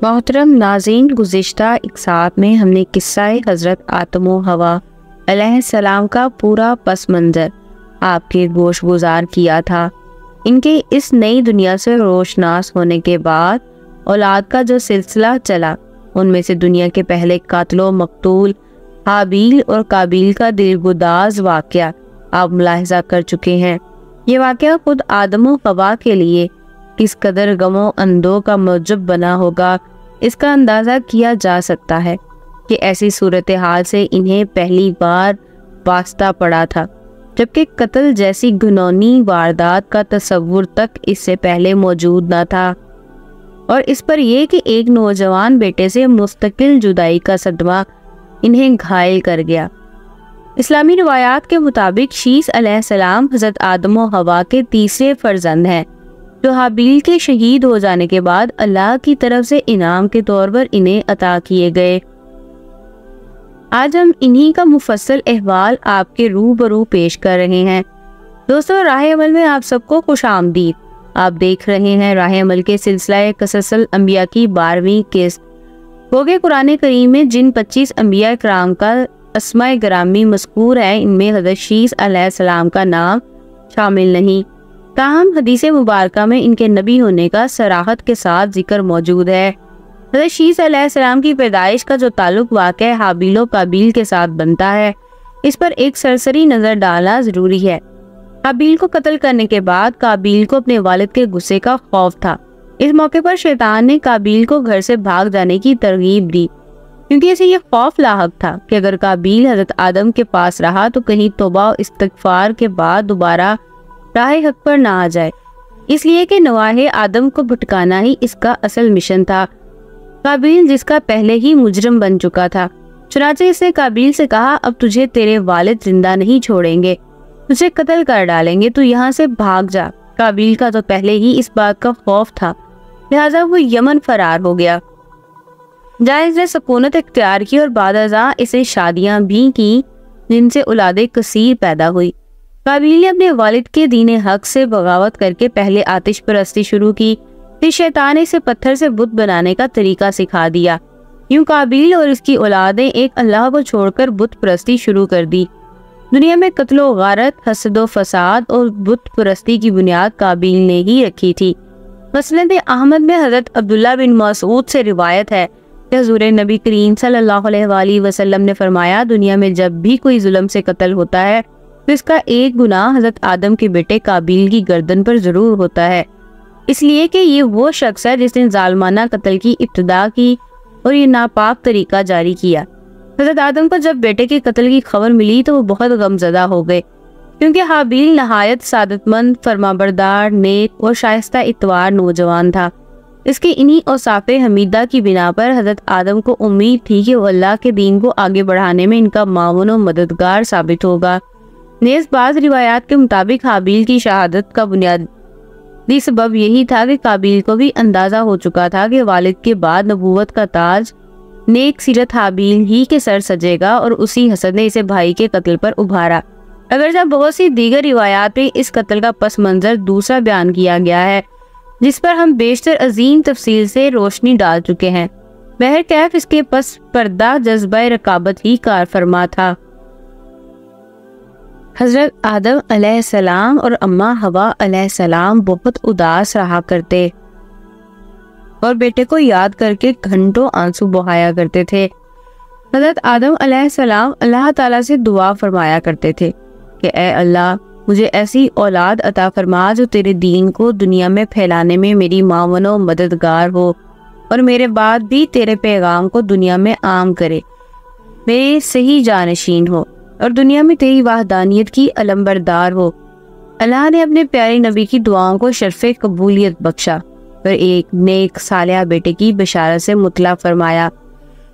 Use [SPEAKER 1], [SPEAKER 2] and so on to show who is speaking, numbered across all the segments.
[SPEAKER 1] محترم ناظرین، گزشتہ اقساط میں ہم نے قصہ حضرت آدم و حوا علیہ السلام کا پورا پس منظر آپ کے گوش گزار کیا تھا۔ ان کے اس نئی دنیا سے روشناس ہونے کے بعد اولاد کا جو سلسلہ چلا، ان میں سے دنیا کے پہلے قاتل و مقتول حابیل اور قابیل کا دلگداز واقعہ آپ ملاحظہ کر چکے ہیں۔ یہ واقعہ خود آدم و حوا کے لیے کس قدر غم و اندوہ کا موجب بنا ہوگا، اس کا اندازہ کیا جا سکتا ہے کہ ایسی صورتحال سے انہیں پہلی بار واسطہ پڑا تھا، جبکہ قتل جیسی گھنونی واردات کا تصور تک اس سے پہلے موجود نہ تھا، اور اس پر یہ کہ ایک نوجوان بیٹے سے مستقل جدائی کا صدمہ انہیں گھائل کر گیا۔ اسلامی روایات کے مطابق شیث علیہ السلام حضرت آدم و حوا کے تیسرے فرزند ہیں، جو حابیل کے شہید ہو جانے کے بعد اللہ کی طرف سے انعام کے طور پر انہیں عطا کیے گئے۔ آج ہم انہی کا مفصل احوال آپ کے روبرو پیش کر رہے ہیں۔ دوستو، راہ عمل میں آپ سب کو خوش آمدید۔ آپ دیکھ رہے ہیں راہ عمل کے سلسلہ قصص الانبیاء کی 12ویں قسط۔ گوگے قرآن کریم میں جن 25 انبیاء کرام کا اسماء گرامی مذکور ہے، ان میں حضرت شیث علیہ السلام کا نام شامل نہیں، تاہم حدیث مبارکہ میں ان کے نبی ہونے کا صراحت کے ساتھ ذکر موجود ہے۔ حضرت شیث علیہ السلام کی پیدائش کا جو تعلق واقع حابیل و قابیل کے ساتھ بنتا ہے، اس پر ایک سرسری نظر ڈالنا ضروری ہے۔ حابیل کو قتل کرنے کے بعد قابیل کو اپنے والد کے غصے کا خوف تھا۔ اس موقع پر شیطان نے قابیل کو گھر سے بھاگ جانے کی ترغیب دی، کیونکہ اسے یہ خوف لاحق تھا کہ اگر قابیل حضرت آدم کے پاس رہا تو کہیں توبہ و استغفار کے بعد دوبارہ راہ حق پر نہ آ جائے، اس لیے کہ نواح آدم کو بھٹکانا ہی اس کا اصل مشن تھا۔ قابیل جس کا پہلے ہی مجرم بن چکا تھا، چنانچہ اس نے قابیل سے کہا، اب تجھے تیرے والد زندہ نہیں چھوڑیں گے، تجھے قتل کر ڈالیں گے، تو یہاں سے بھاگ جا۔ قابیل کا تو پہلے ہی اس بات کا خوف تھا، لہٰذا وہ یمن فرار ہو گیا، جہاں اس نے سکونت اختیار کی اور بعد ازاں اسے شادیاں بھی کی، جن سے اولاد کثیر پیدا ہوئی۔ قابیل نے اپنے والد کے دین حق سے بغاوت کر کے پہلے آتش پرستی شروع کی، پھر شیطان نے اسے پتھر سے بت بنانے کا طریقہ سکھا دیا۔ یوں قابیل اور اس کی اولادیں ایک اللہ کو چھوڑ کر بت پرستی شروع کر دی۔ دنیا میں قتل و غارت، حسد و فساد اور بت پرستی کی بنیاد قابیل نے ہی رکھی تھی۔ مسند احمد میں حضرت عبداللہ بن مسعود سے روایت ہے کہ حضور نبی کریم صلی اللہ علیہ وآلہ وسلم نے فرمایا، دنیا میں جب بھی کوئی ظلم سے قتل ہوتا ہے تو اس کا ایک گناہ حضرت آدم کے بیٹے قابیل کی گردن پر ضرور ہوتا ہے، اس لیے کہ یہ وہ شخص ہے جس نے ظالمانہ قتل کی ابتدا کی اور یہ ناپاک طریقہ جاری کیا۔ حضرت آدم کو جب بیٹے کے قتل کی خبر ملی تو وہ بہت غمزدہ ہو گئے، کیونکہ حابیل نہایت سعادت مند، فرمانبردار، نیک اور شائستہ اتوار نوجوان تھا۔ اس کے انہی اوصاف حمیدہ کی بنا پر حضرت آدم کو امید تھی کہ وہ اللہ کے دین کو آگے بڑھانے میں ان کا معاون و مددگار ثابت ہوگا۔ نیز بعض روایات کے مطابق حابیل کی شہادت کا بنیادی سبب یہی تھا کہ قابیل کو بھی اندازہ ہو چکا تھا کہ والد کے بعد نبوت کا تاج نیک سیرت حابیل ہی کے سر سجے گا، اور اسی حسد نے اسے بھائی کے قتل پر ابھارا۔ اگرچہ بہت سی دیگر روایات میں اس قتل کا پس منظر دوسرا بیان کیا گیا ہے، جس پر ہم بیشتر عظیم تفصیل سے روشنی ڈال چکے ہیں۔ بہرکیف اس کے پس پردہ جذبہ رقابت ہی کار فرما تھا۔ حضرت آدم علیہ السلام اور اماں حوا علیہ السلام بہت اداس رہا کرتے اور بیٹے کو یاد کر کے گھنٹوں آنسو بہایا کرتے تھے۔ حضرت آدم علیہ السلام اللہ تعالیٰ سے دعا فرمایا کرتے تھے کہ اے اللہ، مجھے ایسی اولاد عطا فرما جو تیرے دین کو دنیا میں پھیلانے میں میری معاون و مددگار ہو، اور میرے بعد بھی تیرے پیغام کو دنیا میں عام کرے، میرے صحیح جانشین ہو، اور دنیا میں تیری وحدانیت کی علمبردار ہو۔ اللہ نے اپنے پیارے نبی کی دعاؤں کو شرف قبولیت بخشا اور ایک نیک صالح بیٹے کی بشارت سے مطلع فرمایا۔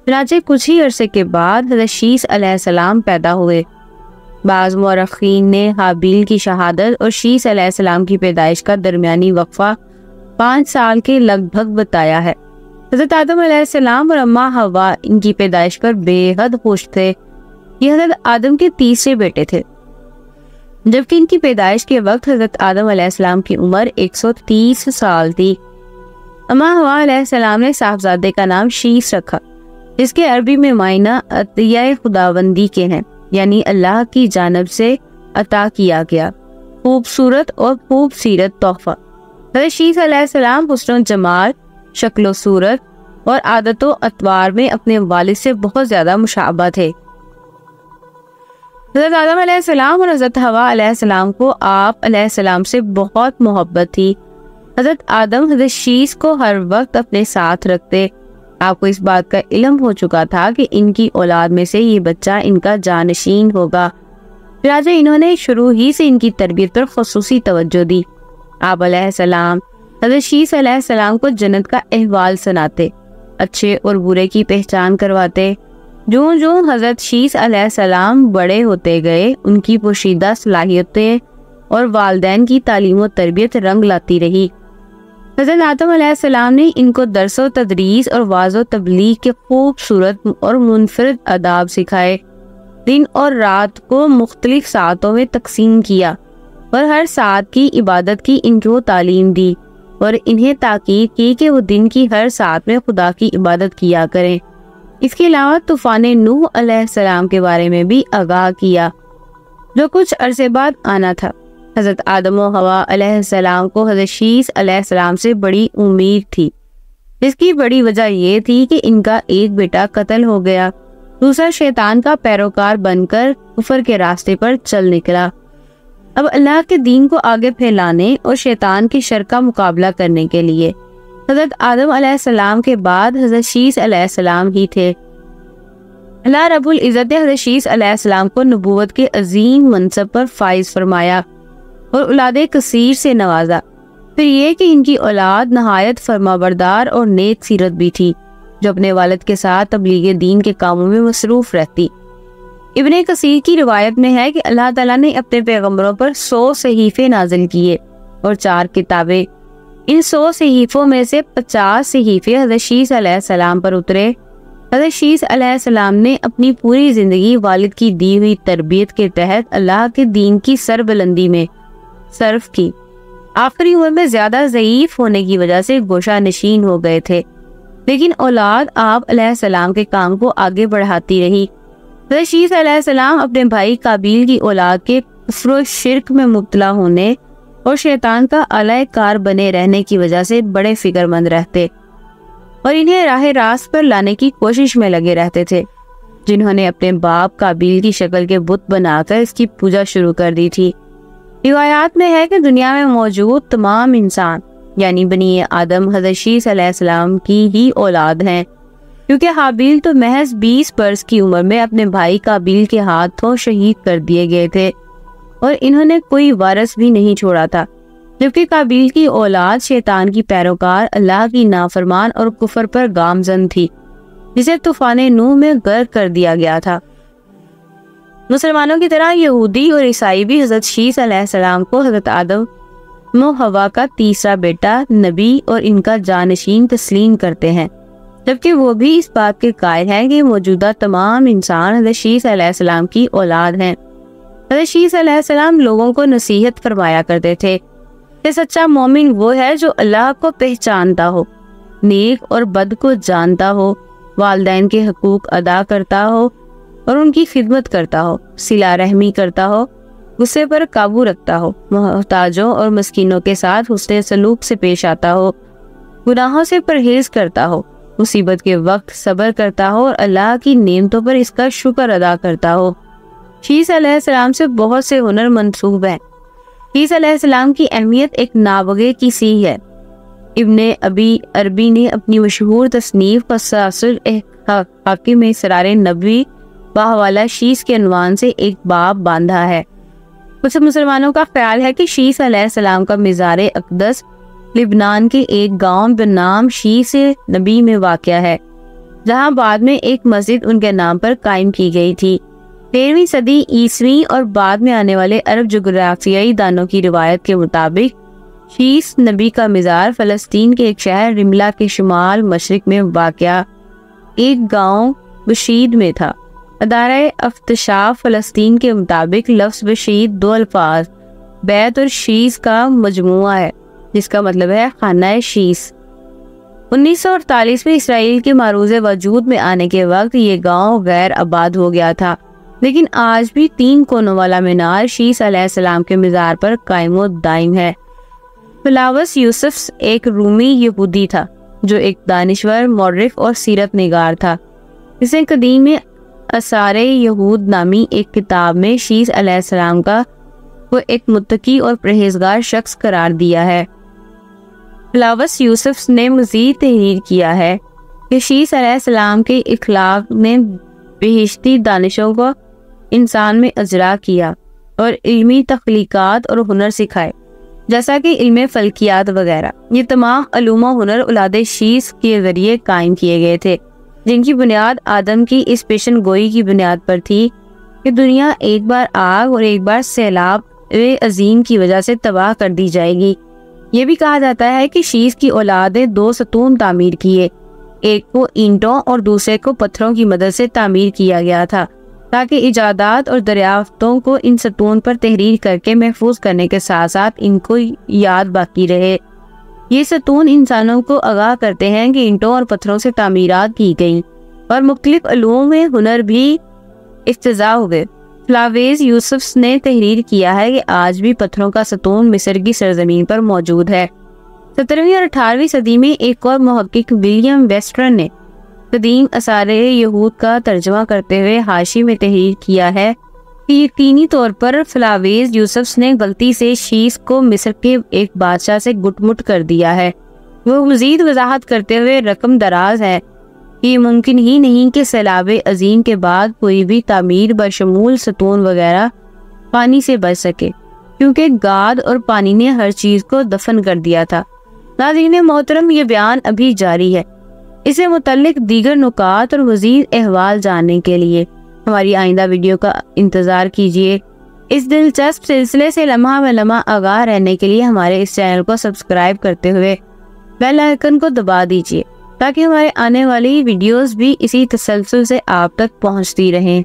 [SPEAKER 1] چنانچہ کچھ ہی عرصے کے بعد حضرت شیث علیہ السلام پیدا ہوئے۔ بعض مورخین نے حابیل کی شہادت اور شیث علیہ السلام کی پیدائش کا درمیانی وقفہ 5 سال کے لگ بھگ بتایا ہے۔ حضرت آدم علیہ السلام اور اماں حوا ان کی پیدائش پر بے حد خوش تھے۔ یہ حضرت آدم کے تیسرے بیٹے تھے، جبکہ ان کی پیدائش کے وقت حضرت آدم علیہ السلام کی عمر 130 سال تھی۔ اما ہوا علیہ السلام نے صاحبزادے کا نام شیس رکھا، جس کے عربی میں معنی عطیہ خداوندی کے ہیں، یعنی اللہ کی جانب سے عطا کیا گیا خوبصورت اور خوب سیرت تحفہ۔ حضرت شیس علیہ السلام حسن و جمال، شکل و صورت اور عادت و اطوار میں اپنے والد سے بہت زیادہ مشابہ تھے۔ حضرت آدم علیہ السلام اور حضرت حوا علیہ السلام کو آپ علیہ السلام سے بہت محبت تھی۔ حضرت آدم حضرت شیس کو ہر وقت اپنے ساتھ رکھتے۔ آپ کو اس بات کا علم ہو چکا تھا کہ ان کی اولاد میں سے یہ بچہ ان کا جانشین ہوگا، لہٰذا انہوں نے شروع ہی سے ان کی تربیت پر خصوصی توجہ دی۔ آپ علیہ السلام حضرت شیس علیہ السلام کو جنت کا احوال سناتے، اچھے اور برے کی پہچان کرواتے۔ جوں جوں حضرت شیس علیہ السلام بڑے ہوتے گئے، ان کی پوشیدہ صلاحیتیں اور والدین کی تعلیم و تربیت رنگ لاتی رہی۔ حضرت آدم علیہ السلام نے ان کو درس و تدریس اور واعظ و تبلیغ کے خوبصورت اور منفرد آداب سکھائے، دن اور رات کو مختلف ساعتوں میں تقسیم کیا اور ہر ساعت کی عبادت کی ان کو تعلیم دی، اور انہیں تاکید کی کہ وہ دن کی ہر ساعت میں خدا کی عبادت کیا کریں۔ اس کے علاوہ طوفان نوح علیہ السلام کے بارے میں بھی آگاہ کیا، جو کچھ عرصے بعد آنا تھا۔ حضرت آدم و حوا علیہ السلام کو حضرت شیس علیہ السلام سے بڑی امید تھی، جس کی بڑی وجہ یہ تھی کہ ان کا ایک بیٹا قتل ہو گیا، دوسرا شیطان کا پیروکار بن کر کفر کے راستے پر چل نکلا۔ اب اللہ کے دین کو آگے پھیلانے اور شیطان کی شر کا مقابلہ کرنے کے لیے حضرت آدم علیہ السلام کے بعد حضرت شیس علیہ السلام ہی تھے۔ اللہ رب العزت نے حضرت شیس علیہ السلام کو نبوت کے عظیم منصب پر فائز فرمایا اور اولاد کثیر سے نوازا۔ پھر یہ کہ ان کی اولاد نہایت فرمانبردار اور نیک سیرت بھی تھی، جو اپنے والد کے ساتھ تبلیغ دین کے کاموں میں مصروف رہتی۔ ابن کثیر کی روایت میں ہے کہ اللہ تعالیٰ نے اپنے پیغمبروں پر 100 صحیفے نازل کیے اور 4 کتابیں۔ ان 100 صحیفوں میں سے 50 صحیفے حضرت شیس علیہ السلام پر اترے۔ حضرت شیس علیہ السلام نے اپنی پوری زندگی والد کی دی ہوئی تربیت کے تحت اللہ کے دین کی سربلندی میں صرف کی۔ آخری عمر میں زیادہ ضعیف ہونے کی وجہ سے گوشہ نشین ہو گئے تھے، لیکن اولاد آپ علیہ السلام کے کام کو آگے بڑھاتی رہی۔ حضرت شیس علیہ السلام اپنے بھائی قابیل کی اولاد کے کفر و شرک میں مبتلا ہونے اور شیطان کا اعلی کار بنے رہنے کی وجہ سے بڑے فکر مند رہتے اور انہیں راہ راست پر لانے کی کوشش میں لگے رہتے تھے، جنہوں نے اپنے باپ قابیل کی شکل کے بت بنا کر اس کی پوجا شروع کر دی تھی۔ روایات میں ہے کہ دنیا میں موجود تمام انسان یعنی بنی آدم حضرت شیس علیہ السلام کی ہی اولاد ہیں، کیونکہ حابیل تو محض 20 برس کی عمر میں اپنے بھائی قابیل کے ہاتھوں شہید کر دیے گئے تھے اور انہوں نے کوئی وارث بھی نہیں چھوڑا تھا، جبکہ قابیل کی اولاد شیطان کی پیروکار، اللہ کی نافرمان اور کفر پر گامزن تھی، جسے طوفان نوح میں غرق کر دیا گیا تھا۔ مسلمانوں کی طرح یہودی اور عیسائی بھی حضرت شیس علیہ السلام کو حضرت آدم و حوا کا تیسرا بیٹا، نبی اور ان کا جانشین تسلیم کرتے ہیں، جبکہ وہ بھی اس بات کے قائل ہیں کہ موجودہ تمام انسان حضرت شیس علیہ السلام کی اولاد ہیں۔ حضرت شیس علیہ السلام لوگوں کو نصیحت فرمایا کرتے تھے کہ سچا مومن وہ ہے جو اللہ کو پہچانتا ہو، نیک اور بد کو جانتا ہو، والدین کے حقوق ادا کرتا ہو اور ان کی خدمت کرتا ہو، صلہ رحمی کرتا ہو، غصے پر قابو رکھتا ہو، محتاجوں اور مسکینوں کے ساتھ حسن سلوک سے پیش آتا ہو، گناہوں سے پرہیز کرتا ہو، مصیبت کے وقت صبر کرتا ہو اور اللہ کی نعمتوں پر اس کا شکر ادا کرتا ہو۔ شیس علیہ السلام سے بہت سے ہنر منسوب ہیں۔ شیس علیہ السلام کی اہمیت ایک نابغے کی سی ہے۔ ابن ابی عربی نے اپنی مشہور تصنیف قصاص حاکم میں سرار نبوی بحوالہ شیس کے عنوان سے ایک باب باندھا ہے۔ کچھ مسلمانوں کا خیال ہے کہ شیس علیہ السلام کا مزار اقدس لبنان کے ایک گاؤں بنام شیس نبی میں واقع ہے، جہاں بعد میں ایک مسجد ان کے نام پر قائم کی گئی تھی۔ 13ویں صدی عیسوی اور بعد میں آنے والے عرب جغرافیائی دانوں کی روایت کے مطابق شیس نبی کا مزار فلسطین کے ایک شہر رملہ کے شمال مشرق میں واقع ایک گاؤں بشید میں تھا۔ ادارہ افتشاف فلسطین کے مطابق لفظ بشید 2 الفاظ بیت اور شیس کا مجموعہ ہے، جس کا مطلب ہے خانہ شیس۔ 1948 میں اسرائیل کے معروض وجود میں آنے کے وقت یہ گاؤں غیر آباد ہو گیا تھا، لیکن آج بھی 3 کونوں والا مینار شیس علیہ السلام کے مزار پر قائم و دائم ہے۔ فلاوس یوسفس ایک رومی یہودی تھا جو ایک دانشور، مورخ اور سیرت نگار تھا۔ اسے قدیم میں آثار یہود نامی ایک کتاب میں شیس علیہ السلام کا وہ ایک متقی اور پرہیزگار شخص قرار دیا ہے۔ فلاوس یوسفس نے مزید تحریر کیا ہے کہ شیس علیہ السلام کے اخلاق نے بہشتی دانشوں کو انسان میں اجرا کیا اور علمی تخلیقات اور ہنر سکھائے، جیسا کہ علم فلکیات وغیرہ۔ یہ تمام علوم و ہنر اولاد شیس کے ذریعے قائم کیے گئے تھے، جن کی بنیاد آدم کی اس پیشن گوئی کی بنیاد پر تھی کہ دنیا ایک بار آگ اور ایک بار سیلاب عظیم کی وجہ سے تباہ کر دی جائے گی۔ یہ بھی کہا جاتا ہے کہ شیس کی اولاد نے 2 ستون تعمیر کیے، ایک کو اینٹوں اور دوسرے کو پتھروں کی مدد سے تعمیر کیا گیا تھا، تاکہ ایجادات اور دریافتوں کو ان ستون پر تحریر کر کے محفوظ کرنے کے ساتھ ساتھ ان کو یاد باقی رہے۔ یہ ستون انسانوں کو آگاہ کرتے ہیں کہ اینٹوں اور پتھروں سے تعمیرات کی گئیں اور مختلف علوم میں ہنر بھی افتضاح ہوئے۔ فلاویز یوسفس نے تحریر کیا ہے کہ آج بھی پتھروں کا ستون مصر کی سرزمین پر موجود ہے۔ 17ویں اور 18ویں صدی میں ایک اور محقق ولیم ویسٹرن نے قدیم آثار یہود کا ترجمہ کرتے ہوئے حاشی میں تحریر کیا ہے کہ یقینی طور پر فلاویز یوسفس نے غلطی سے شیس کو مصر کے ایک بادشاہ سے گٹ مٹ کر دیا ہے۔ وہ مزید وضاحت کرتے ہوئے رقم دراز ہے کہ یہ ممکن ہی نہیں کہ سیلاب عظیم کے بعد کوئی بھی تعمیر بشمول ستون وغیرہ پانی سے بچ سکے، کیونکہ گاد اور پانی نے ہر چیز کو دفن کر دیا تھا۔ ناظرین محترم، یہ بیان ابھی جاری ہے۔ اسے متعلق دیگر نکات اور مزید احوال جاننے کے لیے ہماری آئندہ ویڈیو کا انتظار کیجیے۔ اس دلچسپ سلسلے سے لمحہ بہ لمحہ آگاہ رہنے کے لیے ہمارے اس چینل کو سبسکرائب کرتے ہوئے بیل آئیکن کو دبا دیجیے، تاکہ ہمارے آنے والی ویڈیوز بھی اسی تسلسل سے آپ تک پہنچتی رہیں۔